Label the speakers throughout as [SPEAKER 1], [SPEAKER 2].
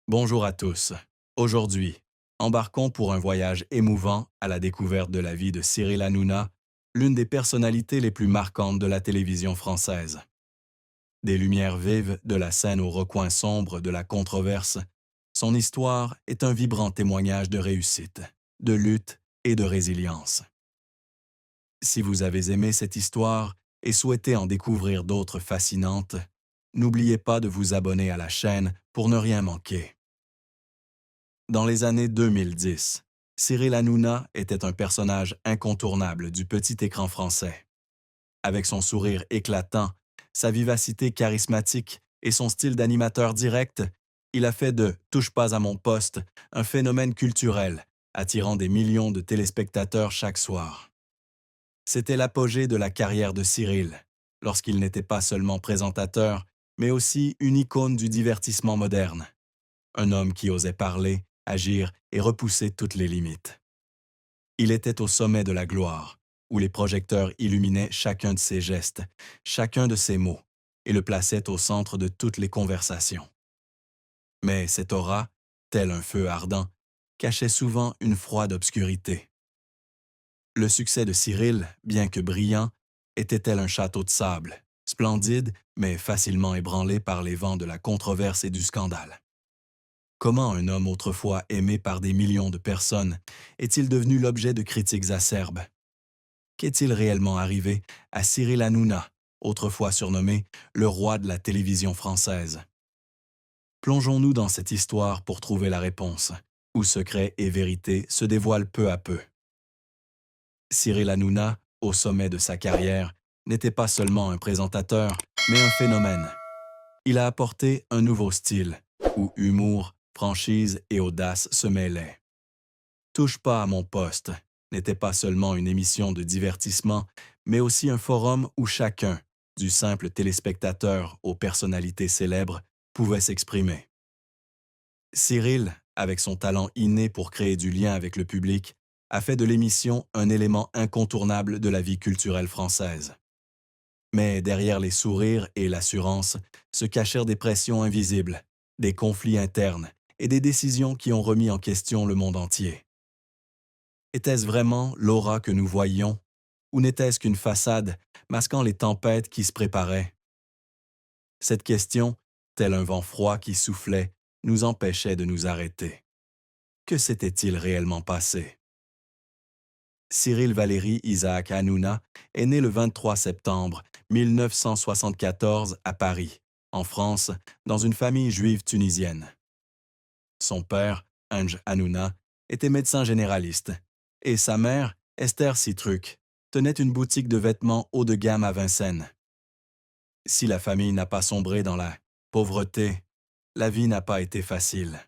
[SPEAKER 1] Bonjour à tous. Aujourd'hui, embarquons pour un voyage émouvant à la découverte de la vie de Cyril Hanouna, l'une des personnalités les plus marquantes de la télévision française. Des lumières vives de la scène aux recoins sombres de la controverse, son histoire est un vibrant témoignage de réussite, de lutte et de résilience. Si vous avez aimé cette histoire et souhaitez en découvrir d'autres fascinantes, n'oubliez pas de vous abonner à la chaîne pour ne rien manquer. Dans les années 2010, Cyril Hanouna était un personnage incontournable du petit écran français. Avec son sourire éclatant, sa vivacité charismatique et son style d'animateur direct, il a fait de Touche pas à mon poste un phénomène culturel, attirant des millions de téléspectateurs chaque soir. C'était l'apogée de la carrière de Cyril, lorsqu'il n'était pas seulement présentateur, mais aussi une icône du divertissement moderne. Un homme qui osait parler, agir et repousser toutes les limites. Il était au sommet de la gloire, où les projecteurs illuminaient chacun de ses gestes, chacun de ses mots, et le plaçaient au centre de toutes les conversations. Mais cette aura, tel un feu ardent, cachait souvent une froide obscurité. Le succès de Cyril, bien que brillant, était tel un château de sable, splendide, mais facilement ébranlé par les vents de la controverse et du scandale. Comment un homme autrefois aimé par des millions de personnes est-il devenu l'objet de critiques acerbes? Qu'est-il réellement arrivé à Cyril Hanouna, autrefois surnommé le roi de la télévision française? Plongeons-nous dans cette histoire pour trouver la réponse, où secret et vérité se dévoilent peu à peu. Cyril Hanouna, au sommet de sa carrière, n'était pas seulement un présentateur, mais un phénomène. Il a apporté un nouveau style, où humour, franchise et audace se mêlaient. Touche pas à mon poste n'était pas seulement une émission de divertissement, mais aussi un forum où chacun, du simple téléspectateur aux personnalités célèbres, pouvait s'exprimer. Cyril, avec son talent inné pour créer du lien avec le public, a fait de l'émission un élément incontournable de la vie culturelle française. Mais derrière les sourires et l'assurance se cachèrent des pressions invisibles, des conflits internes et des décisions qui ont remis en question le monde entier. Était-ce vraiment l'aura que nous voyions, ou n'était-ce qu'une façade masquant les tempêtes qui se préparaient? Cette question, tel un vent froid qui soufflait, nous empêchait de nous arrêter. Que s'était-il réellement passé? Cyril Valéry Isaac Hanouna est né le 23 septembre 1974 à Paris, en France, dans une famille juive tunisienne. Son père, Ange Hanouna, était médecin généraliste, et sa mère, Esther Citruc, tenait une boutique de vêtements haut de gamme à Vincennes. Si la famille n'a pas sombré dans la pauvreté, la vie n'a pas été facile.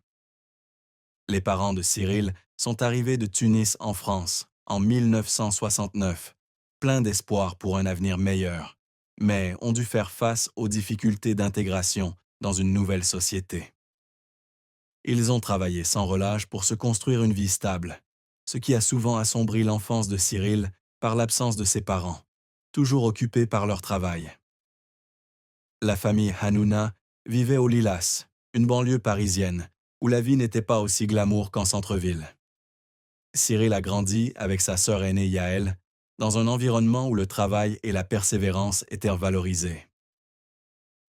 [SPEAKER 1] Les parents de Cyril sont arrivés de Tunis en France en 1969, pleins d'espoir pour un avenir meilleur, mais ont dû faire face aux difficultés d'intégration dans une nouvelle société. Ils ont travaillé sans relâche pour se construire une vie stable, ce qui a souvent assombri l'enfance de Cyril par l'absence de ses parents, toujours occupés par leur travail. La famille Hanouna vivait au Lilas, une banlieue parisienne, où la vie n'était pas aussi glamour qu'en centre-ville. Cyril a grandi avec sa sœur aînée Yaël, dans un environnement où le travail et la persévérance étaient valorisés.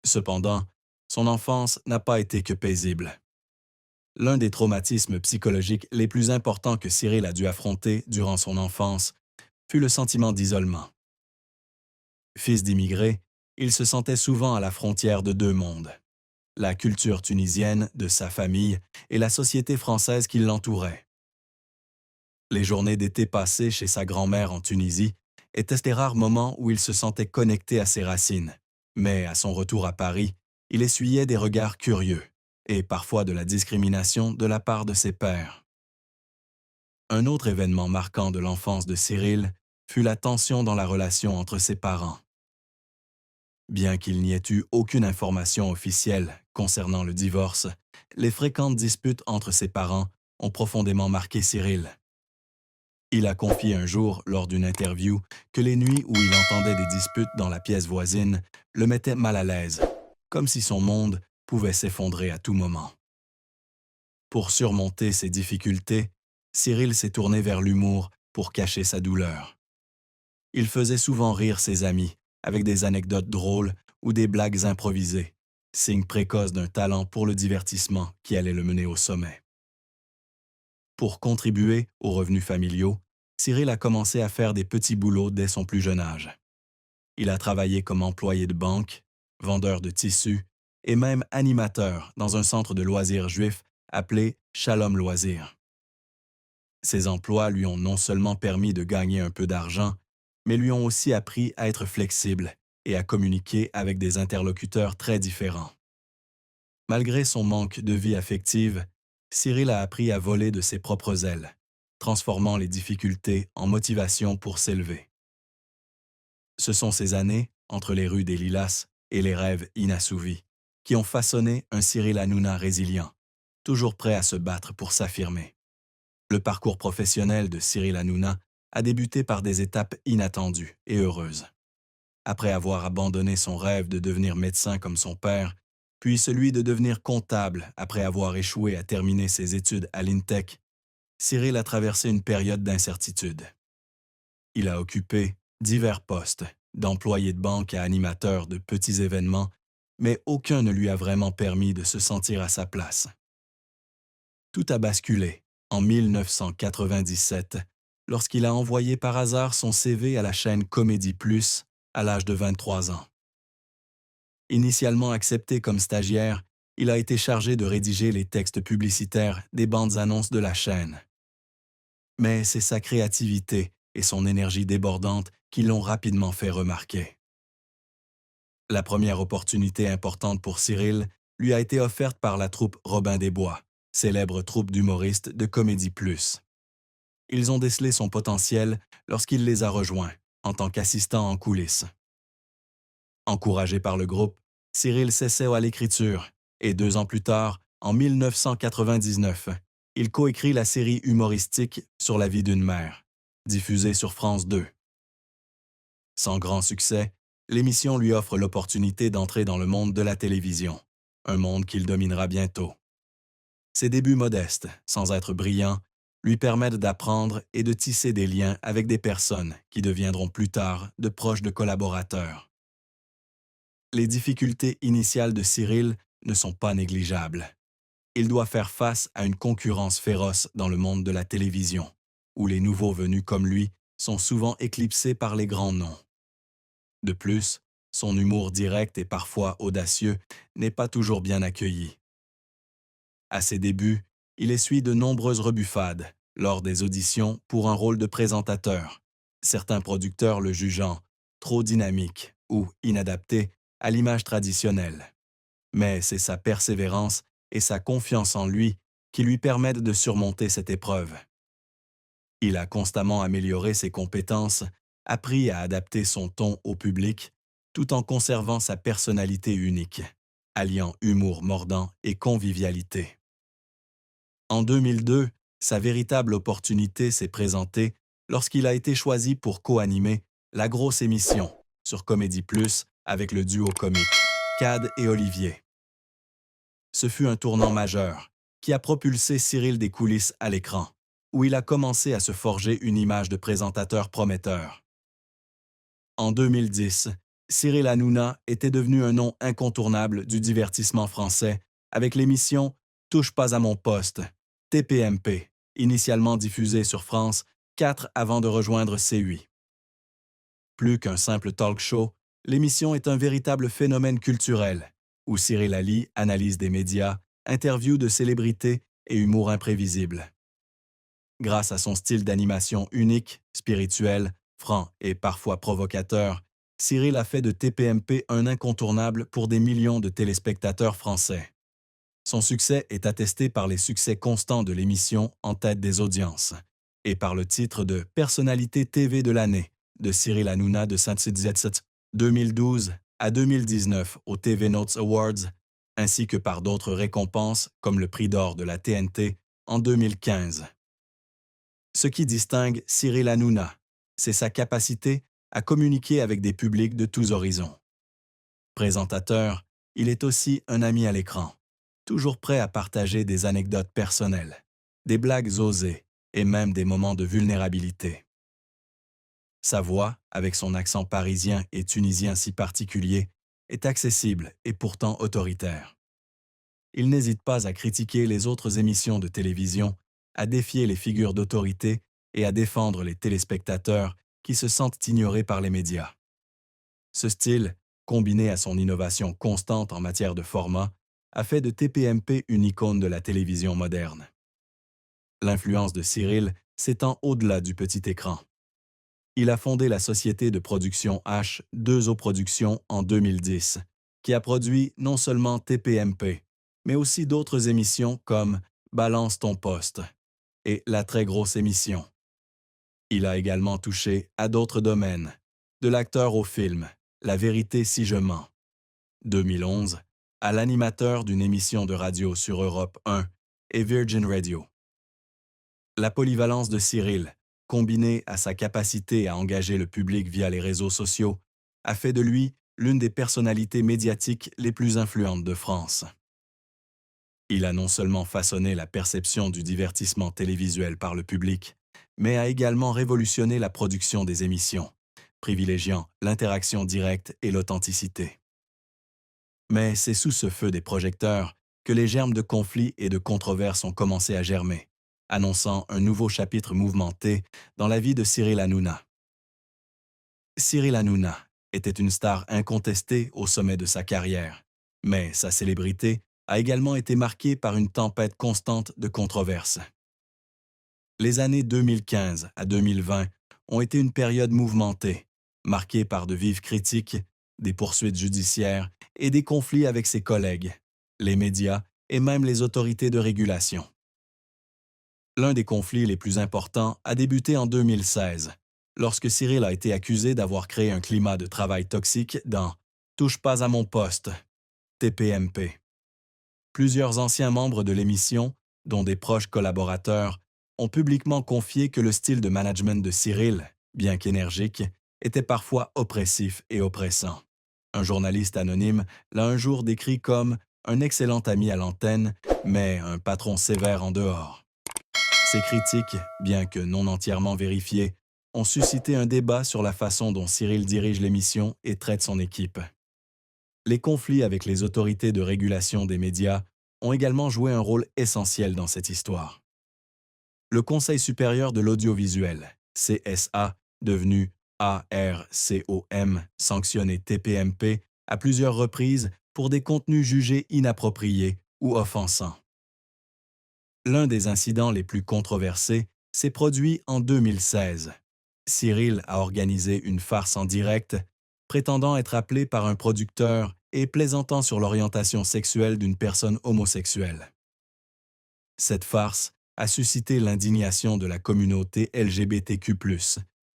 [SPEAKER 1] Cependant, son enfance n'a pas été que paisible. L'un des traumatismes psychologiques les plus importants que Cyril a dû affronter durant son enfance fut le sentiment d'isolement. Fils d'immigrés, il se sentait souvent à la frontière de deux mondes, la culture tunisienne de sa famille et la société française qui l'entourait. Les journées d'été passées chez sa grand-mère en Tunisie étaient des rares moments où il se sentait connecté à ses racines, mais à son retour à Paris, il essuyait des regards curieux et parfois de la discrimination de la part de ses pairs. Un autre événement marquant de l'enfance de Cyril fut la tension dans la relation entre ses parents. Bien qu'il n'y ait eu aucune information officielle concernant le divorce, les fréquentes disputes entre ses parents ont profondément marqué Cyril. Il a confié un jour, lors d'une interview, que les nuits où il entendait des disputes dans la pièce voisine le mettaient mal à l'aise, comme si son monde pouvait s'effondrer à tout moment. Pour surmonter ces difficultés, Cyril s'est tourné vers l'humour pour cacher sa douleur. Il faisait souvent rire ses amis avec des anecdotes drôles ou des blagues improvisées, signe précoce d'un talent pour le divertissement qui allait le mener au sommet. Pour contribuer aux revenus familiaux, Cyril a commencé à faire des petits boulots dès son plus jeune âge. Il a travaillé comme employé de banque, vendeur de tissus et même animateur dans un centre de loisirs juif appelé Shalom Loisirs. Ces emplois lui ont non seulement permis de gagner un peu d'argent, mais lui ont aussi appris à être flexible et à communiquer avec des interlocuteurs très différents. Malgré son manque de vie affective, Cyril a appris à voler de ses propres ailes, transformant les difficultés en motivation pour s'élever. Ce sont ces années, entre les rues des Lilas et les rêves inassouvis, qui ont façonné un Cyril Hanouna résilient, toujours prêt à se battre pour s'affirmer. Le parcours professionnel de Cyril Hanouna a débuté par des étapes inattendues et heureuses. Après avoir abandonné son rêve de devenir médecin comme son père, puis celui de devenir comptable après avoir échoué à terminer ses études à l'INTEC, Cyril a traversé une période d'incertitude. Il a occupé divers postes, d'employé de banque à animateur de petits événements, mais aucun ne lui a vraiment permis de se sentir à sa place. Tout a basculé en 1997, lorsqu'il a envoyé par hasard son CV à la chaîne Comédie Plus à l'âge de 23 ans. Initialement accepté comme stagiaire, il a été chargé de rédiger les textes publicitaires des bandes annonces de la chaîne. Mais c'est sa créativité et son énergie débordante qui l'ont rapidement fait remarquer. La première opportunité importante pour Cyril lui a été offerte par la troupe Robin des Bois, célèbre troupe d'humoristes de Comédie Plus. Ils ont décelé son potentiel lorsqu'il les a rejoints, en tant qu'assistant en coulisses. Encouragé par le groupe, Cyril s'essaie à l'écriture et 2 ans plus tard, en 1999, il coécrit la série humoristique Sur la vie d'une mère, diffusée sur France 2. Sans grand succès, l'émission lui offre l'opportunité d'entrer dans le monde de la télévision, un monde qu'il dominera bientôt. Ses débuts modestes, sans être brillants, lui permettent d'apprendre et de tisser des liens avec des personnes qui deviendront plus tard de proches de collaborateurs. Les difficultés initiales de Cyril ne sont pas négligeables. Il doit faire face à une concurrence féroce dans le monde de la télévision, où les nouveaux venus comme lui sont souvent éclipsés par les grands noms. De plus, son humour direct et parfois audacieux n'est pas toujours bien accueilli. À ses débuts, il essuie de nombreuses rebuffades lors des auditions pour un rôle de présentateur, certains producteurs le jugeant trop dynamique ou inadapté à l'image traditionnelle. Mais c'est sa persévérance et sa confiance en lui qui lui permettent de surmonter cette épreuve. Il a constamment amélioré ses compétences, appris à adapter son ton au public, tout en conservant sa personnalité unique, alliant humour mordant et convivialité. En 2002, sa véritable opportunité s'est présentée lorsqu'il a été choisi pour co-animer La Grosse Émission sur Comédie Plus avec le duo comique Cad et Olivier. Ce fut un tournant majeur qui a propulsé Cyril des coulisses à l'écran, où il a commencé à se forger une image de présentateur prometteur. En 2010, Cyril Hanouna était devenu un nom incontournable du divertissement français avec l'émission Touche pas à mon poste, TPMP, initialement diffusée sur France 4 avant de rejoindre C8. Plus qu'un simple talk show, l'émission est un véritable phénomène culturel, où Cyril Ali analyse des médias, interviews de célébrités et humour imprévisible. Grâce à son style d'animation unique, spirituel, franc et parfois provocateur, Cyril a fait de TPMP un incontournable pour des millions de téléspectateurs français. Son succès est attesté par les succès constants de l'émission en tête des audiences et par le titre de Personnalité TV de l'année de Cyril Hanouna de Saint-Tite 2012 à 2019 aux TV Notes Awards, ainsi que par d'autres récompenses comme le prix d'or de la TNT en 2015. Ce qui distingue Cyril Hanouna, c'est sa capacité à communiquer avec des publics de tous horizons. Présentateur, il est aussi un ami à l'écran. toujours prêt à partager des anecdotes personnelles, des blagues osées et même des moments de vulnérabilité. Sa voix, avec son accent parisien et tunisien si particulier, est accessible et pourtant autoritaire. Il n'hésite pas à critiquer les autres émissions de télévision, à défier les figures d'autorité et à défendre les téléspectateurs qui se sentent ignorés par les médias. Ce style, combiné à son innovation constante en matière de format, a fait de TPMP une icône de la télévision moderne. L'influence de Cyril s'étend au-delà du petit écran. Il a fondé la société de production H2O Productions en 2010, qui a produit non seulement TPMP, mais aussi d'autres émissions comme Balance ton poste et La très grosse émission. Il a également touché à d'autres domaines, de l'acteur au film, La vérité si je mens. 2011, à l'animateur d'une émission de radio sur Europe 1 et Virgin Radio. La polyvalence de Cyril, combinée à sa capacité à engager le public via les réseaux sociaux, a fait de lui l'une des personnalités médiatiques les plus influentes de France. Il a non seulement façonné la perception du divertissement télévisuel par le public, mais a également révolutionné la production des émissions, privilégiant l'interaction directe et l'authenticité. Mais c'est sous ce feu des projecteurs que les germes de conflits et de controverses ont commencé à germer, annonçant un nouveau chapitre mouvementé dans la vie de Cyril Hanouna. Cyril Hanouna était une star incontestée au sommet de sa carrière, mais sa célébrité a également été marquée par une tempête constante de controverses. Les années 2015 à 2020 ont été une période mouvementée, marquée par de vives critiques, des poursuites judiciaires et des conflits avec ses collègues, les médias et même les autorités de régulation. L'un des conflits les plus importants a débuté en 2016, lorsque Cyril a été accusé d'avoir créé un climat de travail toxique dans « Touche pas à mon poste », TPMP. Plusieurs anciens membres de l'émission, dont des proches collaborateurs, ont publiquement confié que le style de management de Cyril, bien qu'énergique, était parfois oppressif et oppressant. Un journaliste anonyme l'a un jour décrit comme un excellent ami à l'antenne, mais un patron sévère en dehors. Ces critiques, bien que non entièrement vérifiées, ont suscité un débat sur la façon dont Cyril dirige l'émission et traite son équipe. Les conflits avec les autorités de régulation des médias ont également joué un rôle essentiel dans cette histoire. Le Conseil supérieur de l'audiovisuel, CSA, devenu ARCOM, sanctionné TPMP à plusieurs reprises pour des contenus jugés inappropriés ou offensants. L'un des incidents les plus controversés s'est produit en 2016. Cyril a organisé une farce en direct, prétendant être appelé par un producteur et plaisantant sur l'orientation sexuelle d'une personne homosexuelle. Cette farce a suscité l'indignation de la communauté LGBTQ+,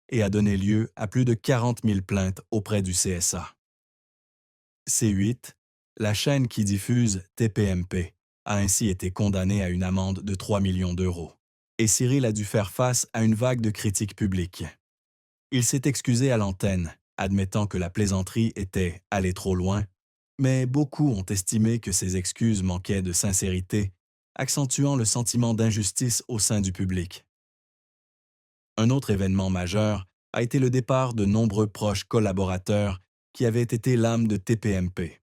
[SPEAKER 1] et a donné lieu à plus de 40 000 plaintes auprès du CSA. C8, la chaîne qui diffuse TPMP, a ainsi été condamnée à une amende de 3 millions d'euros, et Cyril a dû faire face à une vague de critiques publiques. Il s'est excusé à l'antenne, admettant que la plaisanterie était allée trop loin, mais beaucoup ont estimé que ces excuses manquaient de sincérité, accentuant le sentiment d'injustice au sein du public. Un autre événement majeur a été le départ de nombreux proches collaborateurs qui avaient été l'âme de TPMP.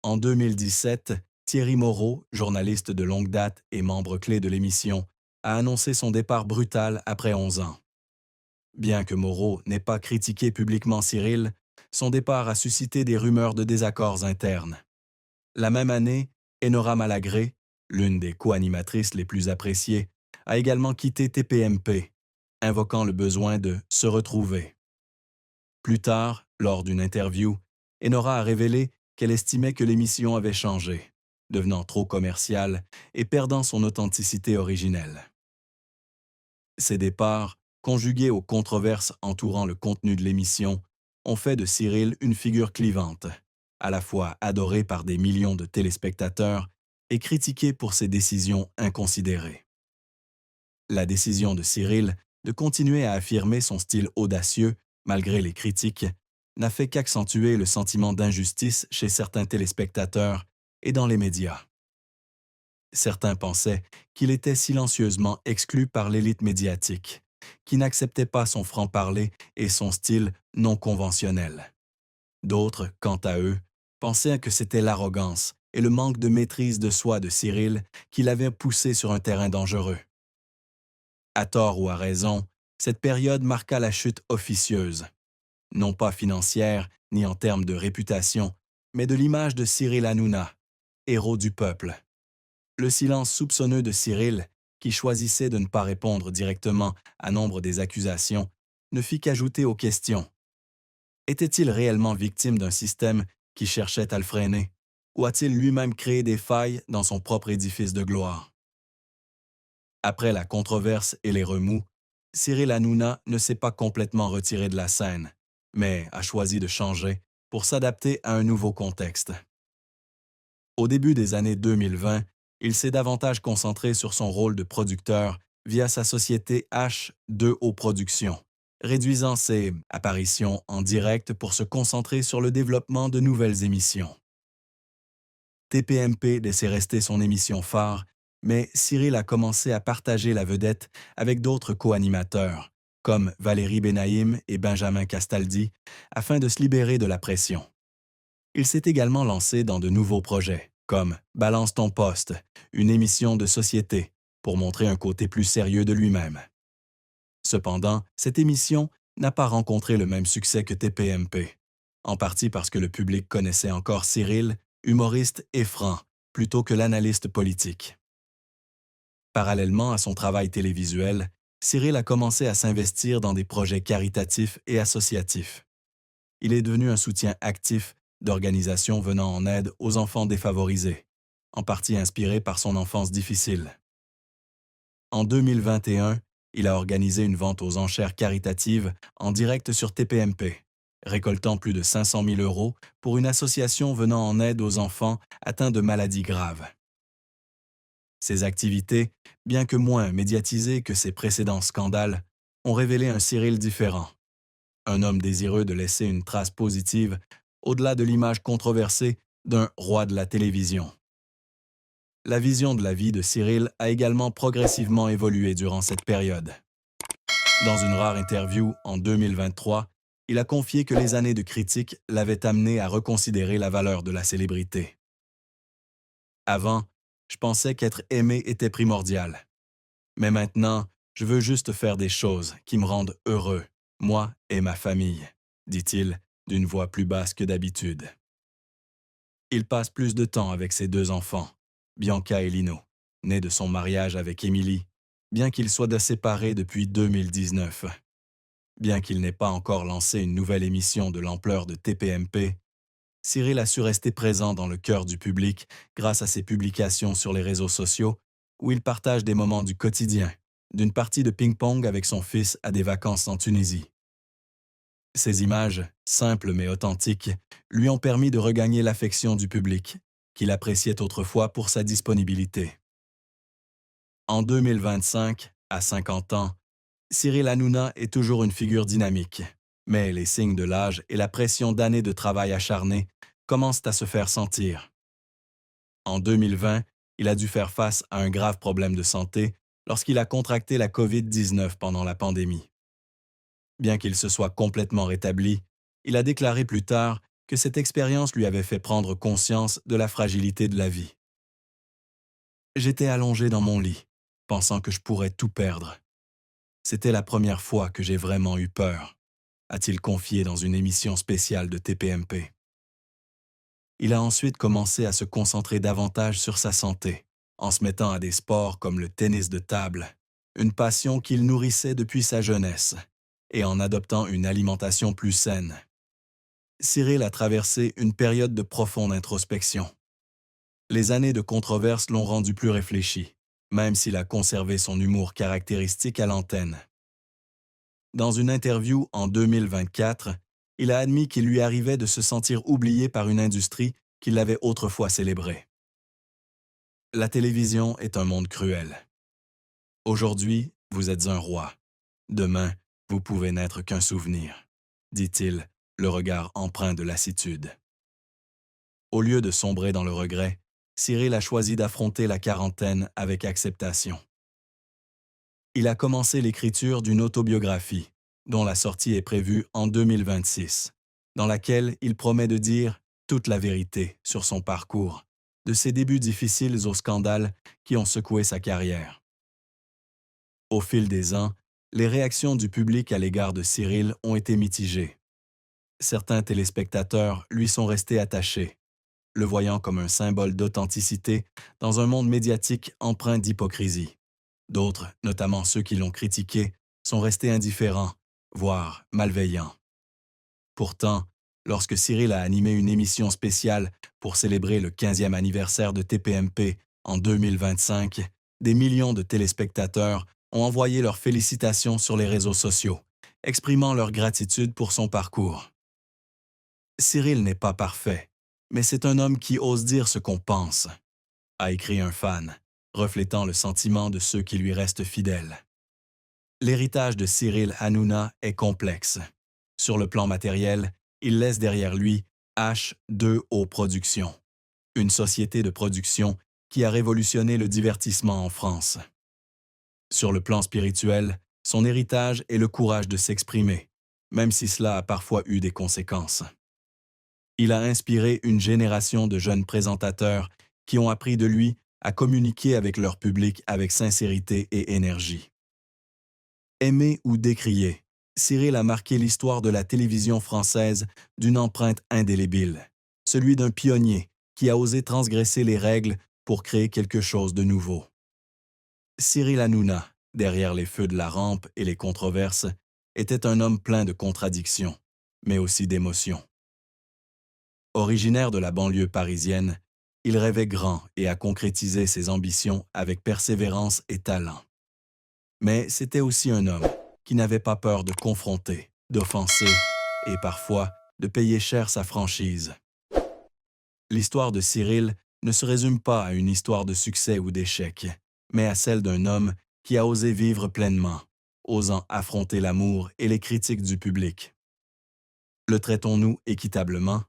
[SPEAKER 1] En 2017, Thierry Moreau, journaliste de longue date et membre clé de l'émission, a annoncé son départ brutal après 11 ans. Bien que Moreau n'ait pas critiqué publiquement Cyril, son départ a suscité des rumeurs de désaccords internes. La même année, Enora Malagré, l'une des co-animatrices les plus appréciées, a également quitté TPMP, invoquant le besoin de se retrouver. Plus tard, lors d'une interview, Enora a révélé qu'elle estimait que l'émission avait changé, devenant trop commerciale et perdant son authenticité originelle. Ces départs, conjugués aux controverses entourant le contenu de l'émission, ont fait de Cyril une figure clivante, à la fois adoré par des millions de téléspectateurs et critiqué pour ses décisions inconsidérées. La décision de Cyril de continuer à affirmer son style audacieux, malgré les critiques, n'a fait qu'accentuer le sentiment d'injustice chez certains téléspectateurs et dans les médias. Certains pensaient qu'il était silencieusement exclu par l'élite médiatique, qui n'acceptait pas son franc-parler et son style non conventionnel. D'autres, quant à eux, pensaient que c'était l'arrogance et le manque de maîtrise de soi de Cyril qui l'avaient poussé sur un terrain dangereux. À tort ou à raison, cette période marqua la chute officieuse, non pas financière ni en termes de réputation, mais de l'image de Cyril Hanouna, héros du peuple. Le silence soupçonneux de Cyril, qui choisissait de ne pas répondre directement à nombre des accusations, ne fit qu'ajouter aux questions. Était-il réellement victime d'un système qui cherchait à le freiner, ou a-t-il lui-même créé des failles dans son propre édifice de gloire? Après la controverse et les remous, Cyril Hanouna ne s'est pas complètement retiré de la scène, mais a choisi de changer pour s'adapter à un nouveau contexte. Au début des années 2020, il s'est davantage concentré sur son rôle de producteur via sa société H2O Productions, réduisant ses apparitions en direct pour se concentrer sur le développement de nouvelles émissions. TPMP laissait rester son émission phare, mais Cyril a commencé à partager la vedette avec d'autres co-animateurs, comme Valérie Benaïm et Benjamin Castaldi, afin de se libérer de la pression. Il s'est également lancé dans de nouveaux projets, comme Balance ton poste, une émission de société, pour montrer un côté plus sérieux de lui-même. Cependant, cette émission n'a pas rencontré le même succès que TPMP, en partie parce que le public connaissait encore Cyril, humoriste et franc, plutôt que l'analyste politique. Parallèlement à son travail télévisuel, Cyril a commencé à s'investir dans des projets caritatifs et associatifs. Il est devenu un soutien actif d'organisations venant en aide aux enfants défavorisés, en partie inspiré par son enfance difficile. En 2021, il a organisé une vente aux enchères caritatives en direct sur TPMP, récoltant plus de 500 000 € pour une association venant en aide aux enfants atteints de maladies graves. Ces activités, bien que moins médiatisées que ses précédents scandales, ont révélé un Cyril différent, un homme désireux de laisser une trace positive au-delà de l'image controversée d'un roi de la télévision. La vision de la vie de Cyril a également progressivement évolué durant cette période. Dans une rare interview en 2023, il a confié que les années de critique l'avaient amené à reconsidérer la valeur de la célébrité. Avant, je pensais qu'être aimé était primordial. Mais maintenant, je veux juste faire des choses qui me rendent heureux, moi et ma famille, dit-il d'une voix plus basse que d'habitude. Il passe plus de temps avec ses deux enfants, Bianca et Lino, nés de son mariage avec Émilie, bien qu'ils soient séparés depuis 2019. Bien qu'il n'ait pas encore lancé une nouvelle émission de l'ampleur de TPMP, Cyril a su rester présent dans le cœur du public grâce à ses publications sur les réseaux sociaux où il partage des moments du quotidien, d'une partie de ping-pong avec son fils à des vacances en Tunisie. Ces images, simples mais authentiques, lui ont permis de regagner l'affection du public, qu'il appréciait autrefois pour sa disponibilité. En 2025, à 50 ans, Cyril Hanouna est toujours une figure dynamique, mais les signes de l'âge et la pression d'années de travail acharné commencent à se faire sentir. En 2020, il a dû faire face à un grave problème de santé lorsqu'il a contracté la COVID-19 pendant la pandémie. Bien qu'il se soit complètement rétabli, il a déclaré plus tard que cette expérience lui avait fait prendre conscience de la fragilité de la vie. J'étais allongé dans mon lit, pensant que je pourrais tout perdre. C'était la première fois que j'ai vraiment eu peur, a-t-il confié dans une émission spéciale de TPMP. Il a ensuite commencé à se concentrer davantage sur sa santé, en se mettant à des sports comme le tennis de table, une passion qu'il nourrissait depuis sa jeunesse, et en adoptant une alimentation plus saine. Cyril a traversé une période de profonde introspection. Les années de controverse l'ont rendu plus réfléchi, même s'il a conservé son humour caractéristique à l'antenne. Dans une interview en 2024, il a admis qu'il lui arrivait de se sentir oublié par une industrie qu'il l'avait autrefois célébrée. La télévision est un monde cruel. Aujourd'hui, vous êtes un roi. Demain, vous pouvez n'être qu'un souvenir, dit-il, le regard empreint de lassitude. Au lieu de sombrer dans le regret, Cyril a choisi d'affronter la quarantaine avec acceptation. Il a commencé l'écriture d'une autobiographie, dont la sortie est prévue en 2026, dans laquelle il promet de dire toute la vérité sur son parcours, de ses débuts difficiles aux scandales qui ont secoué sa carrière. Au fil des ans, les réactions du public à l'égard de Cyril ont été mitigées. Certains téléspectateurs lui sont restés attachés, le voyant comme un symbole d'authenticité dans un monde médiatique empreint d'hypocrisie. D'autres, notamment ceux qui l'ont critiqué, sont restés indifférents, voire malveillants. Pourtant, lorsque Cyril a animé une émission spéciale pour célébrer le 15e anniversaire de TPMP en 2025, des millions de téléspectateurs ont envoyé leurs félicitations sur les réseaux sociaux, exprimant leur gratitude pour son parcours. Cyril n'est pas parfait, mais c'est un homme qui ose dire ce qu'on pense, a écrit un fan, reflétant le sentiment de ceux qui lui restent fidèles. L'héritage de Cyril Hanouna est complexe. Sur le plan matériel, il laisse derrière lui H2O Productions, une société de production qui a révolutionné le divertissement en France. Sur le plan spirituel, son héritage est le courage de s'exprimer, même si cela a parfois eu des conséquences. Il a inspiré une génération de jeunes présentateurs qui ont appris de lui à communiquer avec leur public avec sincérité et énergie. Aimé ou décrié, Cyril a marqué l'histoire de la télévision française d'une empreinte indélébile, celui d'un pionnier qui a osé transgresser les règles pour créer quelque chose de nouveau. Cyril Hanouna, derrière les feux de la rampe et les controverses, était un homme plein de contradictions, mais aussi d'émotions. Originaire de la banlieue parisienne, il rêvait grand et a concrétisé ses ambitions avec persévérance et talent. Mais c'était aussi un homme qui n'avait pas peur de confronter, d'offenser et parfois de payer cher sa franchise. L'histoire de Cyril ne se résume pas à une histoire de succès ou d'échec, mais à celle d'un homme qui a osé vivre pleinement, osant affronter l'amour et les critiques du public. Le traitons-nous équitablement?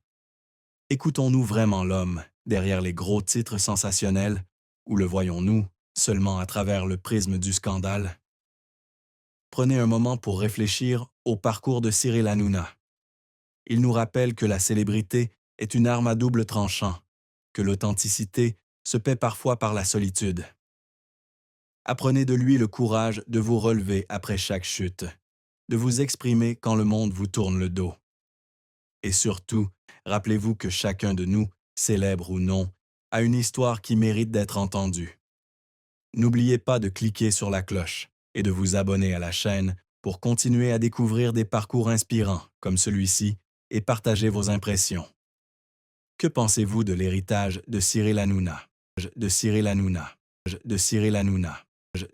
[SPEAKER 1] Écoutons-nous vraiment l'homme derrière les gros titres sensationnels ou le voyons-nous seulement à travers le prisme du scandale? Prenez un moment pour réfléchir au parcours de Cyril Hanouna. Il nous rappelle que la célébrité est une arme à double tranchant, que l'authenticité se paie parfois par la solitude. Apprenez de lui le courage de vous relever après chaque chute, de vous exprimer quand le monde vous tourne le dos. Et surtout, rappelez-vous que chacun de nous, célèbre ou non, a une histoire qui mérite d'être entendue. N'oubliez pas de cliquer sur la cloche et de vous abonner à la chaîne pour continuer à découvrir des parcours inspirants comme celui-ci et partager vos impressions. Que pensez-vous de l'héritage de Cyril Hanouna? De Cyril Hanouna.